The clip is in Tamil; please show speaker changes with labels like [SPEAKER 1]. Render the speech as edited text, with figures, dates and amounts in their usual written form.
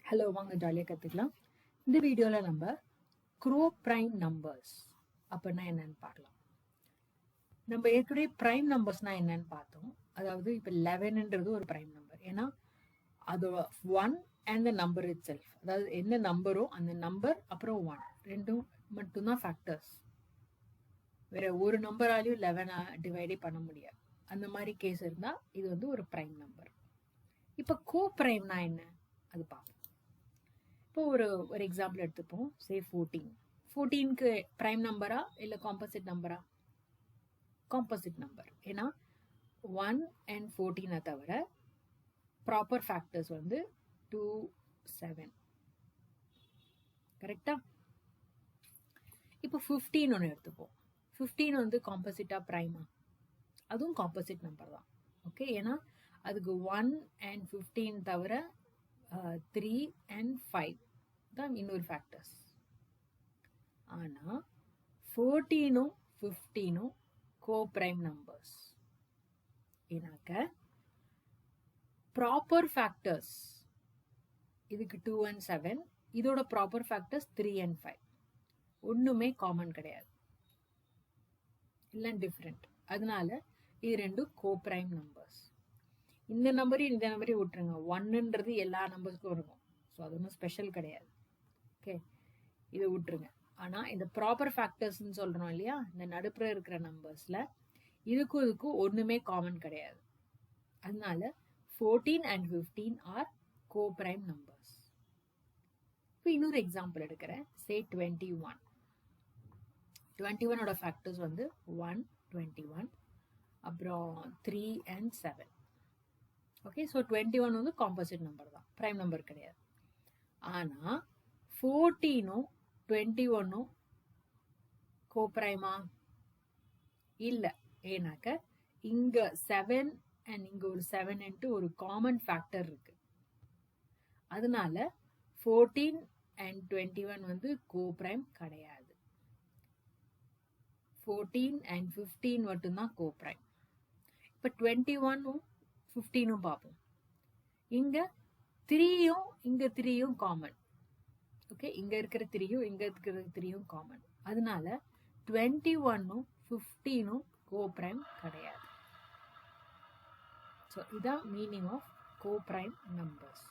[SPEAKER 1] ஹலோ, வாங்க ஜாலியாக கற்றுக்கலாம். இந்த வீடியோவில் நம்ம ப்ரைம் நம்பர்ஸ் அப்படின்னா என்னன்னு பார்க்கலாம். நம்ம ஏற்கனவே ப்ரைம் நம்பர்ஸ்னால் என்னன்னு பார்த்தோம். அதாவது இப்போ 11ன்றது ஒரு ப்ரைம் நம்பர். ஏன்னா அதோட 1 and the number it self, அதாவது என்ன நம்பரோ அந்த நம்பர் அப்புறம் 1 ரெண்டும் மட்டும்தான் ஃபேக்டர்ஸ். வேற ஒரு நம்பராலையும் 11 டிவைடே பண்ண முடியாது. அந்த மாதிரி கேஸ் இருந்தால் இது வந்து ஒரு ப்ரைம் நம்பர். இப்போ ப்ரைம்னா என்ன அது பார்ப்போம். இப்போ ஒரு எக்ஸாம்பிள் எடுத்துப்போம். சே 14. 14க்கு ப்ரைம் நம்பரா இல்லை காம்போசிட் நம்பரா? Composite number. ஏன்னா 1 and 14 தவிர ப்ராப்பர் ஃபேக்டர்ஸ் வந்து 2, 7. கரெக்டா? இப்போ 15 ஒன்று எடுத்துப்போம். 15 வந்து காம்போசிட்டா ப்ரைமா? அதுவும் காம்போசிட் நம்பர் தான். ஓகே, ஏன்னா அதுக்கு 1 and 15 தவிர 3 and 5 தான் இன்னொரு ஃபேக்டர்ஸ். ஆனால் 14ம் 15ம் கோப்ரைம் நம்பர்ஸ். ஏன்னாக்க ப்ராப்பர் ஃபேக்டர்ஸ் இதுக்கு 2 and 7, இதோட ப்ராப்பர் ஃபேக்டர்ஸ் 3 and 5. ஒன்றுமே காமன் கிடையாது, இல்லை டிஃப்ரெண்ட். அதனால இது ரெண்டும் கோப்ரைம் நம்பர்ஸ். இந்த நம்பரையும் இந்த நம்பரையும் விட்டுருங்க. 1ன்றது எல்லா நம்பர்ஸ்க்கும் இருக்கும். ஸோ அது ஒன்றும் ஸ்பெஷல் கிடையாது. ஓகே, இதை விட்டுருங்க. ஆனால் இந்த ப்ராப்பர் ஃபேக்டர்ஸ்ன்னு சொல்கிறோம் இல்லையா, இந்த நடுப்புற இருக்கிற நம்பர்ஸில் இதுக்கும் ஒன்றுமே காமன் கிடையாது. அதனால 14 and 15 ஆர் கோப்ரைம் நம்பர்ஸ். இப்போ இன்னொரு எக்ஸாம்பிள் எடுக்கிறேன். சே 21. 21ஓட ஃபேக்டர்ஸ் வந்து 1, 21, அப்புறம் 3 and 7. ஓகே, ஸோ 21 வந்து காம்போசிட் நம்பர் தான், ப்ரைம் நம்பர் கிடையாது. ஆனால் 14ம் 21ம் கோப்ரைமா? இல்லை. ஏன்னாக்க இங்க 7 அண்ட் இங்க ஒரு 7 ஒரு காமன் ஃபேக்டர் இருக்கு. அதனால 14 and 21 வந்து கோப்ரைம் கிடையாது. 14 and 15 மட்டும்தான் கோப்ரைம். இப்போ 21ம் 15ம் பார்ப்போம். இங்க 3யும் இங்க 3யும் காமன். ஓகே, இங்க இருக்கிற 3யும் இங்க இருக்கிற 3யும் காமன். அதனால 21ம் 15ம் கோப்ரைம் கிடையாது. ஸோ இதான் மீனிங் ஆஃப் கோப்ரைம் நம்பர்ஸ்.